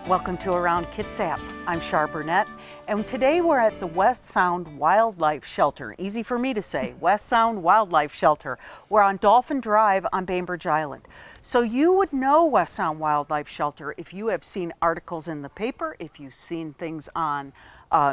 Welcome to Around Kitsap. I'm Char and today we're at the West Sound Wildlife Shelter. Easy for me to say, West Sound Wildlife Shelter. We're on Dolphin Drive on Bainbridge Island. So you would know West Sound Wildlife Shelter if you have seen articles in the paper, if you've seen things on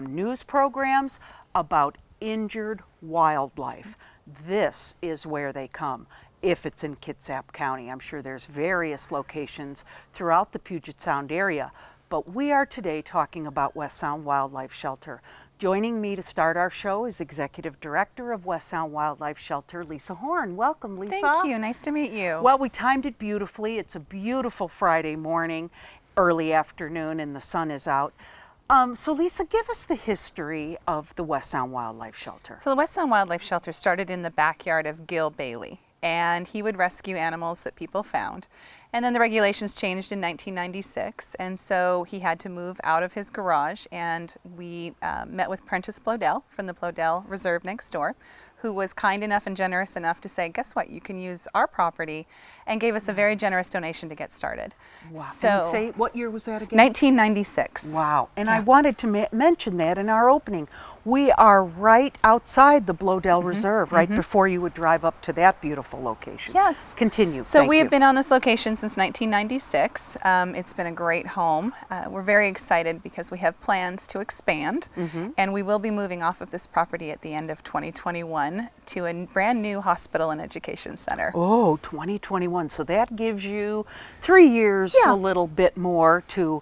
news programs about injured wildlife. This is where they come. If it's in Kitsap County. I'm sure there's various locations throughout the Puget Sound area, but we are today talking about West Sound Wildlife Shelter. Joining me to start our show is Executive Director of West Sound Wildlife Shelter, Lisa Horn. Welcome, Lisa. Thank you. Nice to meet you. Well, we timed it beautifully. It's a beautiful Friday morning, early afternoon, and the sun is out. So Lisa, give us the history of the West Sound Wildlife Shelter. So the West Sound Wildlife Shelter started in the backyard of Gil Bailey, and he would rescue animals that people found. And then the regulations changed in 1996, and so he had to move out of his garage, and we met with Prentice Blodell from the Blodell Reserve next door, who was kind enough and generous enough to say, guess what, you can use our property, and gave us a very generous donation to get started. Wow. So, and say, what year was that again? 1996. Wow. And Yeah. I wanted to mention that in our opening. We are right outside the Blodell Reserve, right before you would drive up to that beautiful location. Yes. Continue. So Thank we you. have been on this location since 1996. It's been a great home. We're very excited because we have plans to expand, and we will be moving off of this property at the end of 2021 to a brand new hospital and education center. Oh, 2021. So that gives you 3 years, Yeah. a little bit more to.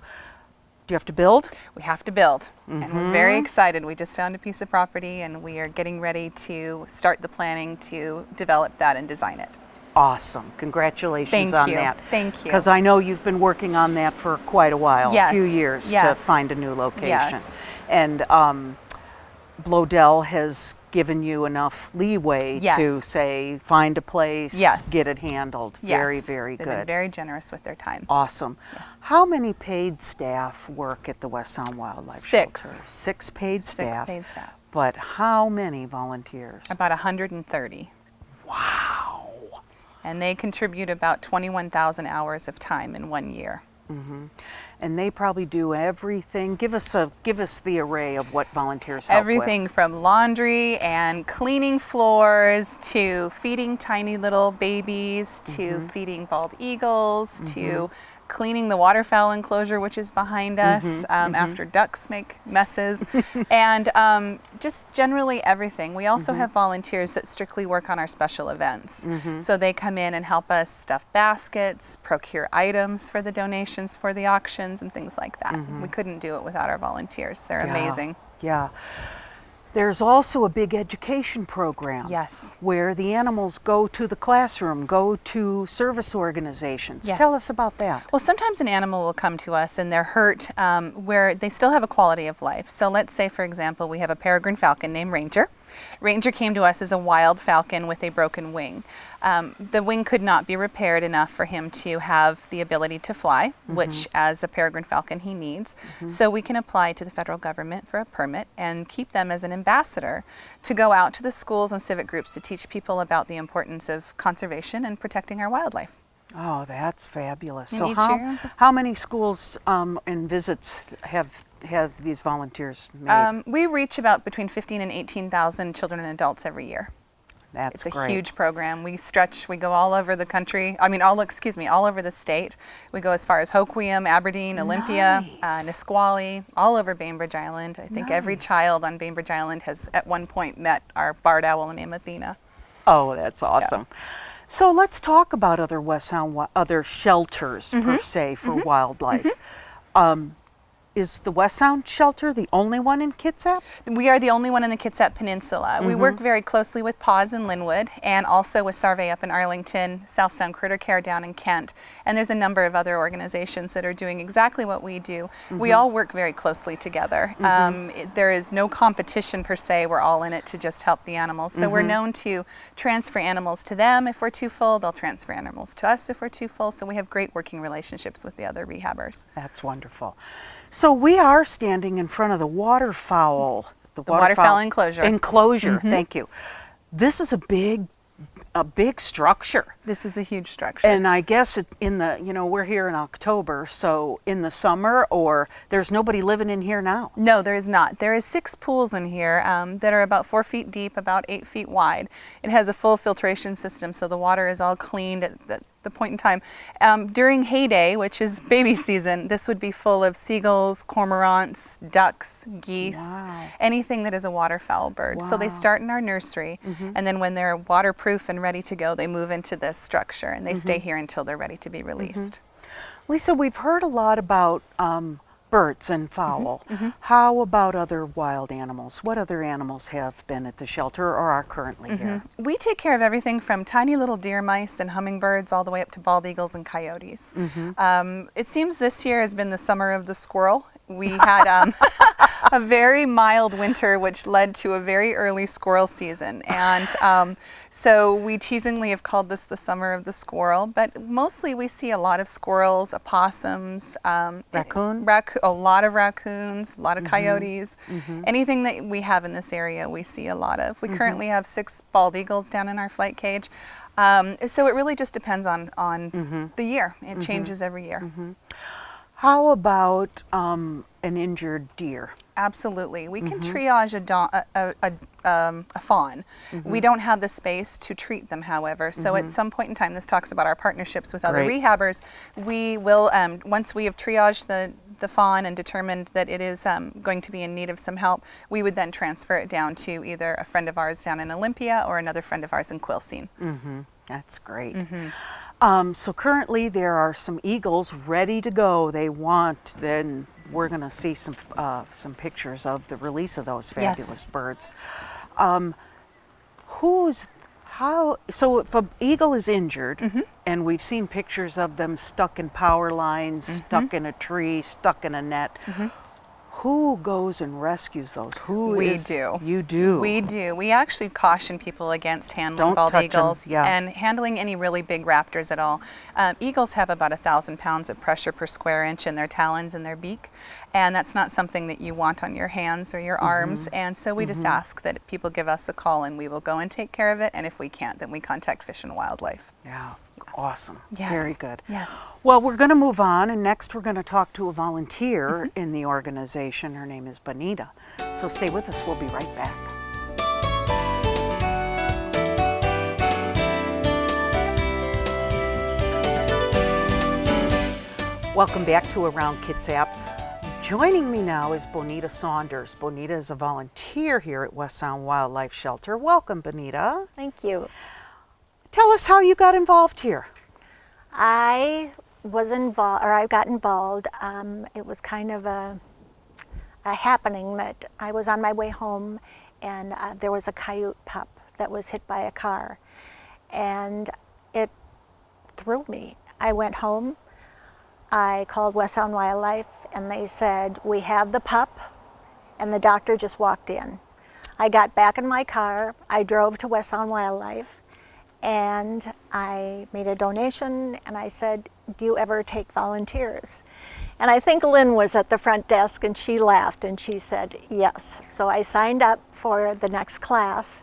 Do you have to build? We have to build, and we're very excited. We just found a piece of property, and we are getting ready to start the planning to develop that and design it. Awesome. Congratulations on that. Thank you. Because I know you've been working on that for quite a while, Yes. a few years, to Yes. find a new location. Yes. And Blodell has given you enough leeway Yes. to say, find a place, Yes. get it handled. Yes. Very, very They've been good. very generous with their time. Awesome. How many paid staff work at the West Sound Wildlife Six. Shelter? 6 paid staff. 6 paid staff. But how many volunteers? About 130. Wow. And they contribute about 21,000 hours of time in 1 year. And they probably do everything. Give us the array of what volunteers help Everything from laundry and cleaning floors to feeding tiny little babies to feeding bald eagles to cleaning the waterfowl enclosure, which is behind us, after ducks make messes, and just generally everything. We also have volunteers that strictly work on our special events. So they come in and help us stuff baskets, procure items for the donations for the auctions and things like that. We couldn't do it without our volunteers. They're amazing. Yeah. There's also a big education program. Yes. Where the animals go to the classroom, go to service organizations. Yes. Tell us about that. Well, sometimes an animal will come to us and they're hurt where they still have a quality of life. So let's say, for example, we have a peregrine falcon named Ranger. Ranger came to us as a wild falcon with a broken wing. The wing could not be repaired enough for him to have the ability to fly, which as a peregrine falcon he needs. So we can apply to the federal government for a permit and keep them as an ambassador to go out to the schools and civic groups to teach people about the importance of conservation and protecting our wildlife. Oh, that's fabulous. And So each year- how many schools and visits have these volunteers made? We reach about between 15 and 18,000 children and adults every year. That's It's a great. huge program. We go all over the country. All over the state. We go as far as Hoquiam, Aberdeen, Olympia, Nice. Nisqually, all over Bainbridge Island. I think every Nice. child on Bainbridge Island has at one point met our barred owl named Athena. Oh, that's awesome. So let's talk about other West Sound other shelters per se for wildlife. Is the West Sound shelter the only one in Kitsap? We are the only one in the Kitsap Peninsula. We work very closely with Paws in Linwood and also with Sarvey up in Arlington, South Sound Critter Care down in Kent. And there's a number of other organizations that are doing exactly what we do. We all work very closely together. There is no competition per se. We're all in it to just help the animals. So we're known to transfer animals to them if we're too full. They'll transfer animals to us if we're too full. So we have great working relationships with the other rehabbers. That's wonderful. So we are standing in front of the waterfowl. The waterfowl enclosure. Thank you. This is a big a big structure. This is a huge structure. And I guess in the, we're here in October, so in the summer, or there's nobody living in here now? No, there is not. There is 6 pools in here that are about 4 feet deep, about 8 feet wide. It has a full filtration system, so the water is all cleaned at the point in time. During heyday, which is baby season, this would be full of seagulls, cormorants, ducks, geese, Wow. anything that is a waterfowl bird. So they Wow. start in our nursery, and then when they're waterproof and ready to go, they move into this structure, and they stay here until they're ready to be released. Lisa, we've heard a lot about birds and fowl. How about other wild animals? What other animals have been at the shelter or are currently here? We take care of everything from tiny little deer mice and hummingbirds all the way up to bald eagles and coyotes. It seems this year has been the summer of the squirrel. We had a very mild winter, which led to a very early squirrel season. And so we teasingly have called this the summer of the squirrel, but mostly we see a lot of squirrels, opossums, Raccoon? a lot of raccoons, a lot of coyotes. Anything that we have in this area, we see a lot of. We currently have 6 bald eagles down in our flight cage. So it really just depends on the year. It changes every year. How about an injured deer? Absolutely. We can triage a fawn. We don't have the space to treat them, however. So at some point in time, this talks about our partnerships with other Great. rehabbers. We will, once we have triaged the fawn and determined that it is going to be in need of some help, we would then transfer it down to either a friend of ours down in Olympia or another friend of ours in Quilcene. That's great. So currently there are some eagles ready to go. Then we're going to see some pictures of the release of those fabulous birds. So if an eagle is injured, and we've seen pictures of them stuck in power lines, stuck in a tree, stuck in a net, who goes and rescues those? We do. You do. We do. We actually caution people against handling Don't bald touch 'em, eagles yeah. and handling any really big raptors at all. Eagles have about 1,000 pounds of pressure per square inch in their talons and their beak, and that's not something that you want on your hands or your arms. And so we just ask that people give us a call, and we will go and take care of it. And if we can't, then we contact Fish and Wildlife. Yeah. Awesome. Yes. Very good. Yes. Well, we're going to move on, and next we're going to talk to a volunteer in the organization. Her name is Bonita. So stay with us. We'll be right back. Welcome back to Around Kitsap. Joining me now is Bonita Saunders. Bonita is a volunteer here at West Sound Wildlife Shelter. Welcome, Bonita. Thank you. Tell us how you got involved here. I was involved, or I got involved. It was kind of a happening that I was on my way home, and there was a coyote pup that was hit by a car, and it threw me. I went home. I called West Sound Wildlife, and they said, "We have the pup," and the doctor just walked in. I got back in my car. I drove to West Sound Wildlife. And I made a donation, and I said, "Do you ever take volunteers?" And I think Lynn was at the front desk, and she laughed and she said yes. So I signed up for the next class,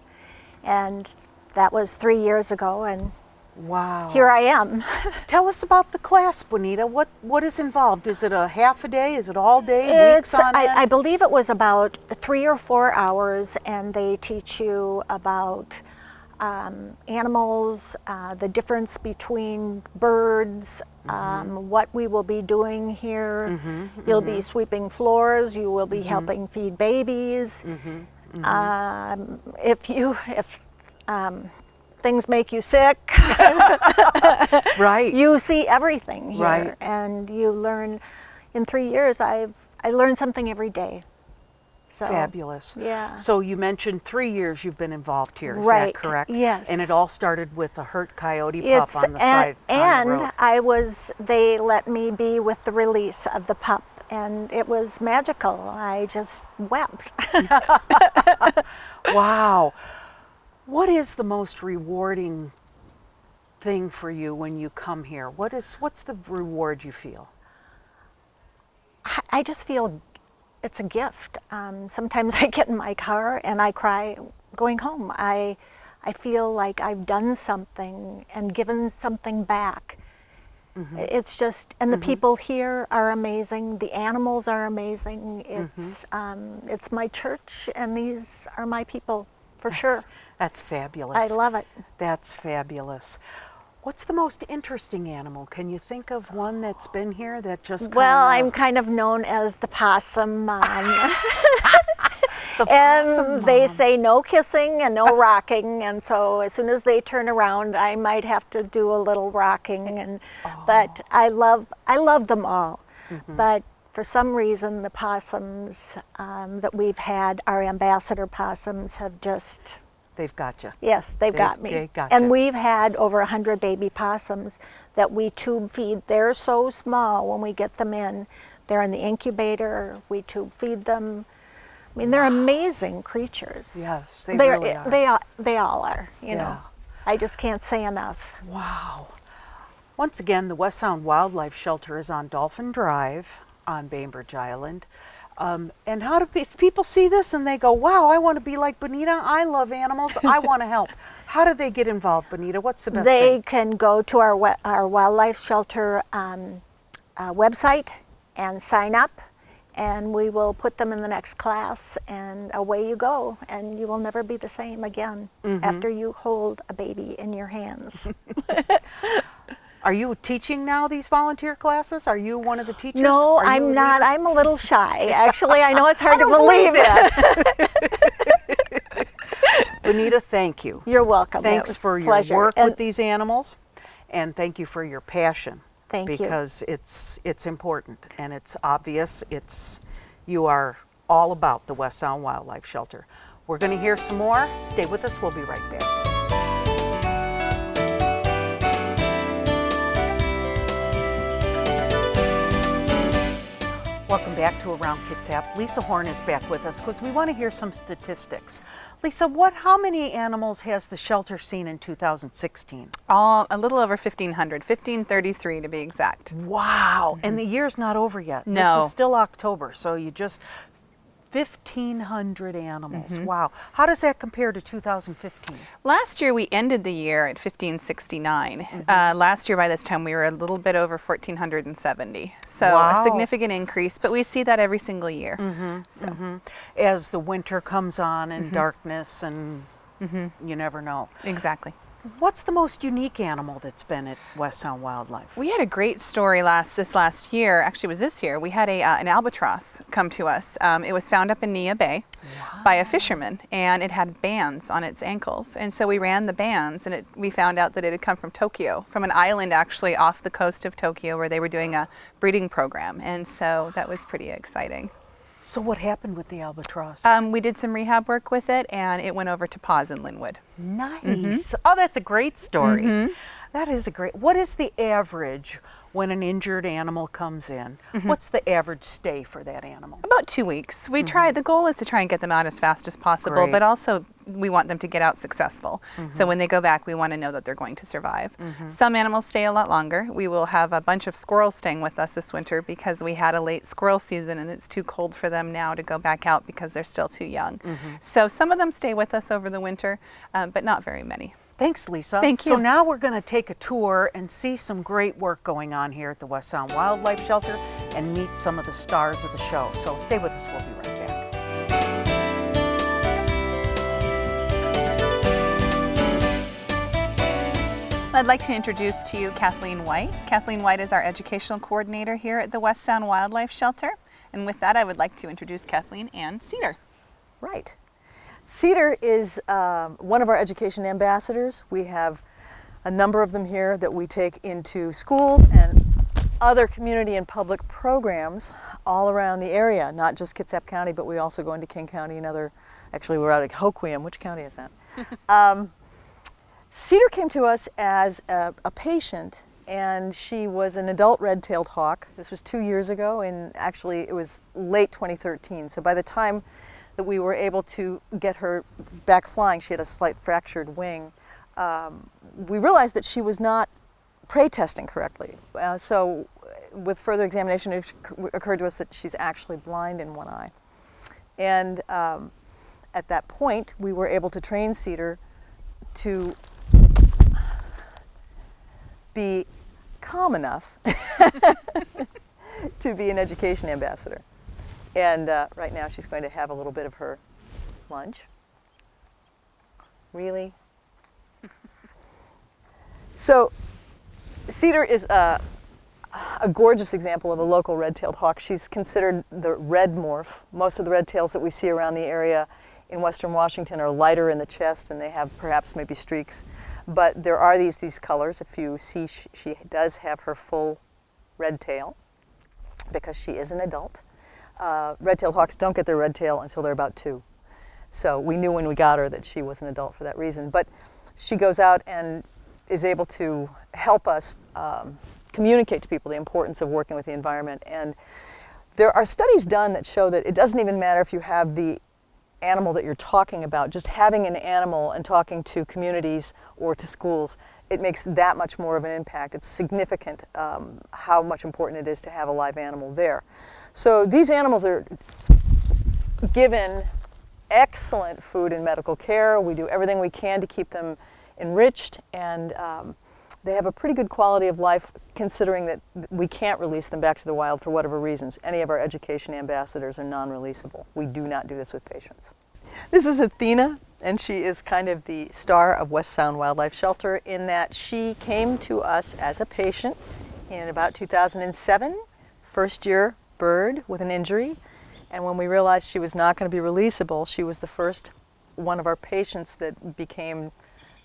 and that was 3 years ago, and Wow. here I am. Tell us about the class, Bonita. What is involved? Is it a half a day? Is it all day? Weeks on end? I believe it was about 3 or 4 hours, and they teach you about animals, the difference between birds, what we will be doing here. You'll be sweeping floors, you will be helping feed babies. If things make you sick, Right. you see everything here. Right. And you learn, in 3 years, I learned something every day. So, Fabulous. Yeah. So you mentioned 3 years you've been involved here. Is Right, that correct? yes. And it all started with a hurt coyote pup on the side on the road. They let me be with the release of the pup, and it was magical. I just wept. Wow. What is the most rewarding thing for you when you come here? What's the reward you feel? I just feel it's a gift. Sometimes I get in my car and I cry going home. I I feel like I've done something and given something back. It's just, and the people here are amazing. The animals are amazing. It's my church, and these are my people, for sure. That's fabulous. I love it. That's fabulous. What's the most interesting animal? Can you think of one that's been here that just Well, kind I'm kind of known as the possum mom. The And possum they mom. say no kissing and no rocking, and so as soon as they turn around, I might have to do a little rocking. And but I love them all. But for some reason, the possums that we've had, our ambassador possums, have just They've got you. yes, they've got me. they got And you. we've had over 100 baby possums that we tube feed. They're so small when we get them in. They're in the incubator. We tube feed them. I mean, they're amazing creatures. Yes, they really are. They all are, you Yeah. know. I just can't say enough. Wow. Once again, the West Sound Wildlife Shelter is on Dolphin Drive on Bainbridge Island. And if people see this and they go, wow, I want to be like Bonita, I love animals, I want to help. How do they get involved, Bonita? What's the best They thing? can go to our wildlife shelter website and sign up, and we will put them in the next class, and away you go, and you will never be the same again after you hold a baby in your hands. Are you teaching now these volunteer classes? Are you one of the teachers? No, Are you I'm a not. leader? I'm a little shy. Actually, I know it's hard to don't believe believe it. Bonita, thank you. You're welcome. It Thanks was for a your pleasure. work And with these animals, and thank you for your passion. Thank you. Because it's important and it's obvious. You are all about the West Sound Wildlife Shelter. We're going to hear some more. Stay with us. We'll be right back. Welcome back to Around Kitsap. Lisa Horn is back with us because we want to hear some statistics. Lisa, how many animals has the shelter seen in 2016? A little over 1,500, 1,533 to be exact. Wow, and the year's not over yet. No. This is still October, so you just 1,500 animals. Wow. How does that compare to 2015? Last year we ended the year at 1,569. Last year by this time we were a little bit over 1,470. So Wow. a significant increase, but we see that every single year. As the winter comes on and darkness and you never know. Exactly. What's the most unique animal that's been at West Sound Wildlife? We had a great story this last year. Actually, it was this year. We had an albatross come to us. It was found up in Nia Bay by a fisherman, and it had bands on its ankles. And so we ran the bands, and we found out that it had come from Tokyo, from an island actually off the coast of Tokyo where they were doing a breeding program. And so that was pretty exciting. So what happened with the albatross? We did some rehab work with it, and it went over to Paws in Linwood. Nice. Oh, that's a great story. That is a great. What is the average when an injured animal comes in? What's the average stay for that animal? About 2 weeks. We try. The goal is to try and get them out as fast as possible, Great. but also we want them to get out successful. So when they go back, we want to know that they're going to survive. Some animals stay a lot longer. We will have a bunch of squirrels staying with us this winter because we had a late squirrel season and it's too cold for them now to go back out because they're still too young. So some of them stay with us over the winter, but not very many. Thanks, Lisa. Thank So you. now we're going to take a tour and see some great work going on here at the West Sound Wildlife Shelter and meet some of the stars of the show. So stay with us. We'll be right back. I'd like to introduce to you Kathleen White. Kathleen White is our educational coordinator here at the West Sound Wildlife Shelter. And with that, I would like to introduce Kathleen and Cedar. Right. Cedar is one of our education ambassadors. We have a number of them here that we take into school and other community and public programs all around the area, not just Kitsap County, but we also go into King County and actually we're out of Hoquiam. Which county is that? Cedar came to us as a patient, and she was an adult red-tailed hawk. This was 2 years ago, and actually it was late 2013. So by the time that we were able to get her back flying, she had a slight fractured wing. We realized that she was not prey testing correctly. So with further examination, it occurred to us that she's actually blind in one eye. And at that point, we were able to train Cedar to be calm enough to be an education ambassador. And right now she's going to have a little bit of her lunch. Really? So Cedar is a gorgeous example of a local red-tailed hawk. She's considered the red morph. Most of the red-tails that we see around the area in western Washington are lighter in the chest, and they have perhaps maybe streaks. But there are these colors. If you see, she does have her full red tail because she is an adult. Red-tailed hawks don't get their red tail until they're about 2. So we knew when we got her that she was an adult for that reason. But she goes out and is able to help us communicate to people the importance of working with the environment. And there are studies done that show that it doesn't even matter if you have the animal that you're talking about. Just having an animal and talking to communities or to schools, it makes that much more of an impact. It's significant how much important it is to have a live animal there. So these animals are given excellent food and medical care. We do everything we can to keep them enriched, and they have a pretty good quality of life considering that we can't release them back to the wild for whatever reasons. Any of our education ambassadors are non-releasable. We do not do this with patients. This is Athena, and she is kind of the star of West Sound Wildlife Shelter in that she came to us as a patient in about 2007, first-year bird with an injury, and when we realized she was not going to be releasable, she was the first one of our patients that became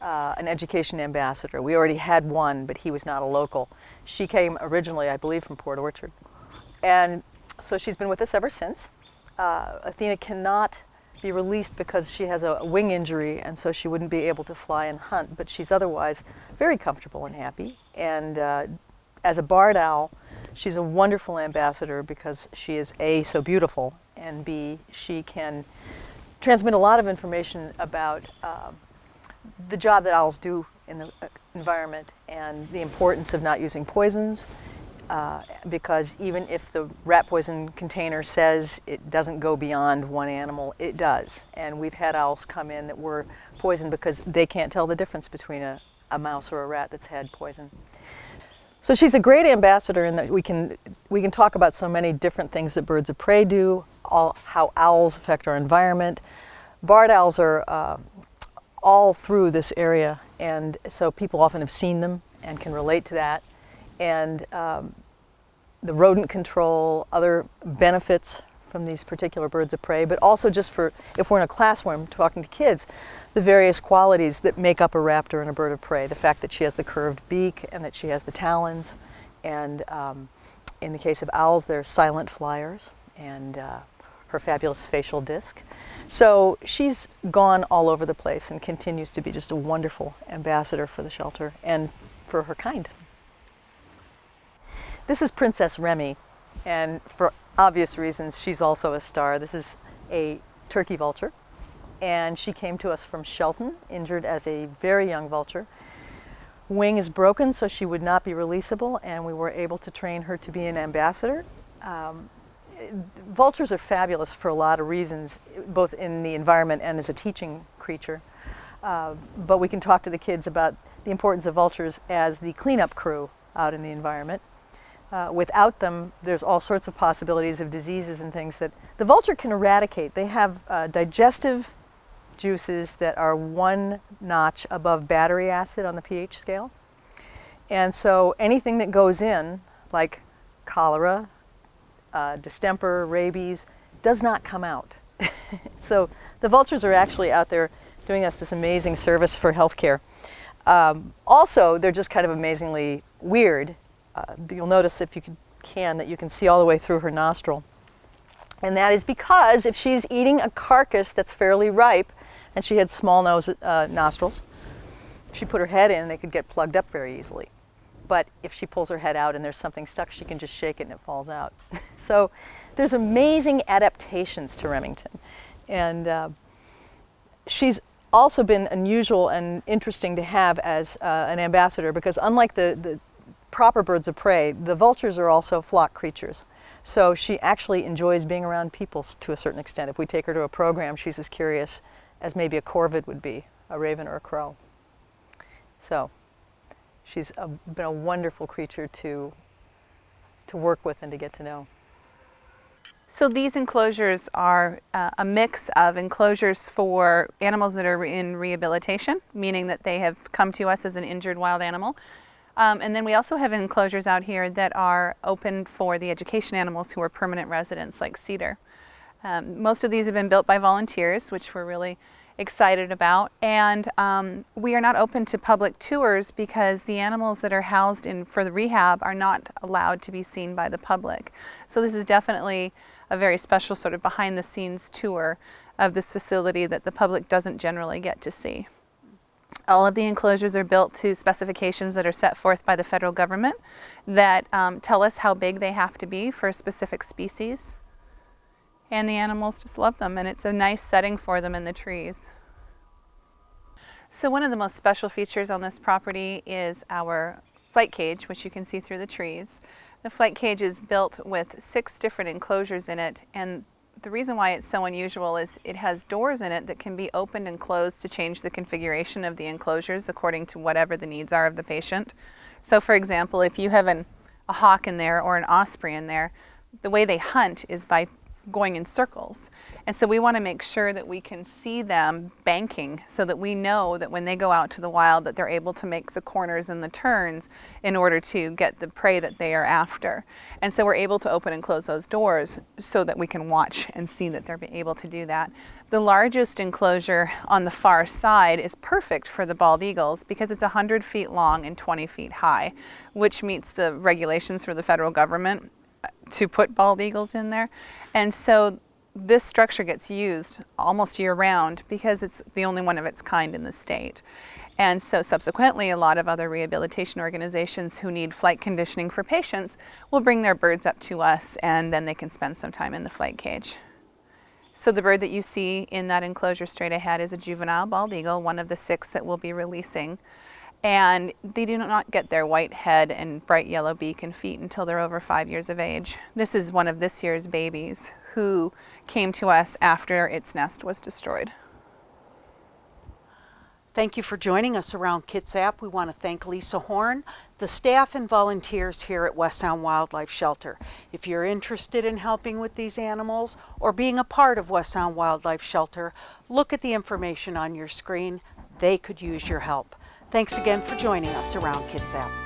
an education ambassador. We already had one, but he was not a local. She came originally, I believe, from Port Orchard. And so she's been with us ever since. Athena cannot be released because she has a wing injury, and so she wouldn't be able to fly and hunt, but she's otherwise very comfortable and happy. And as a barred owl, she's a wonderful ambassador because she is A, so beautiful, and B, she can transmit a lot of information about the job that owls do in the environment and the importance of not using poisons, because even if the rat poison container says it doesn't go beyond one animal, it does. And we've had owls come in that were poisoned because they can't tell the difference between a mouse or a rat that's had poison. So she's a great ambassador in that we can talk about so many different things that birds of prey do, how owls affect our environment. Barred owls are all through this area, and so people often have seen them and can relate to that. And the rodent control, other benefits from these particular birds of prey, but also just for, if we're in a class where I'm talking to kids, the various qualities that make up a raptor and a bird of prey. The fact that she has the curved beak and that she has the talons, and in the case of owls, they're silent flyers, and her fabulous facial disc. So she's gone all over the place and continues to be just a wonderful ambassador for the shelter and for her kind. This is Princess Remy, and for obvious reasons, she's also a star. This is a turkey vulture, and she came to us from Shelton, injured as a very young vulture. Wing is broken, so she would not be releasable, and we were able to train her to be an ambassador. Vultures are fabulous for a lot of reasons, both in the environment and as a teaching creature. But we can talk to the kids about the importance of vultures as the cleanup crew out in the environment. Without them, there's all sorts of possibilities of diseases and things that the vulture can eradicate. They have digestive juices that are 1 notch above battery acid on the pH scale. And so anything that goes in, like cholera, distemper, rabies, does not come out. So the vultures are actually out there doing us this amazing service for healthcare. Also, they're just kind of amazingly weird. You'll notice, if you can, that you can see all the way through her nostril. And that is because if she's eating a carcass that's fairly ripe, and she had small nostrils, if she put her head in, they could get plugged up very easily. But if she pulls her head out and there's something stuck, she can just shake it and it falls out. So there's amazing adaptations to Remington. And she's also been unusual and interesting to have as an ambassador, because unlike the proper birds of prey, the vultures are also flock creatures. So she actually enjoys being around people to a certain extent. If we take her to a program, she's as curious as maybe a corvid would be, a raven or a crow. So she's been a wonderful creature to work with and to get to know. So these enclosures are a mix of enclosures for animals that are in rehabilitation, meaning that they have come to us as an injured wild animal. And then we also have enclosures out here that are open for the education animals who are permanent residents, like Cedar. Most of these have been built by volunteers, which we're really excited about. And we are not open to public tours because the animals that are housed for the rehab are not allowed to be seen by the public. So this is definitely a very special sort of behind the scenes tour of this facility that the public doesn't generally get to see. All of the enclosures are built to specifications that are set forth by the federal government that tell us how big they have to be for a specific species. And the animals just love them, and it's a nice setting for them in the trees. So one of the most special features on this property is our flight cage, which you can see through the trees. The flight cage is built with 6 different enclosures in it, and the reason why it's so unusual is it has doors in it that can be opened and closed to change the configuration of the enclosures according to whatever the needs are of the patient. So for example, if you have a hawk in there or an osprey in there, the way they hunt is by going in circles. And so we want to make sure that we can see them banking so that we know that when they go out to the wild that they're able to make the corners and the turns in order to get the prey that they are after. And so we're able to open and close those doors so that we can watch and see that they're able to do that. The largest enclosure on the far side is perfect for the bald eagles because it's 100 feet long and 20 feet high, which meets the regulations for the federal government to put bald eagles in there. And so this structure gets used almost year round because it's the only one of its kind in the state. And so subsequently, a lot of other rehabilitation organizations who need flight conditioning for patients will bring their birds up to us, and then they can spend some time in the flight cage. So the bird that you see in that enclosure straight ahead is a juvenile bald eagle, one of the 6 that we'll be releasing. And they do not get their white head and bright yellow beak and feet until they're over 5 years of age. This is one of this year's babies who came to us after its nest was destroyed. Thank you for joining us around Kitsap. We want to thank Lisa Horn, the staff and volunteers here at West Sound Wildlife Shelter. If you're interested in helping with these animals or being a part of West Sound Wildlife Shelter, look at the information on your screen. They could use your help. Thanks again for joining us around Kitsap.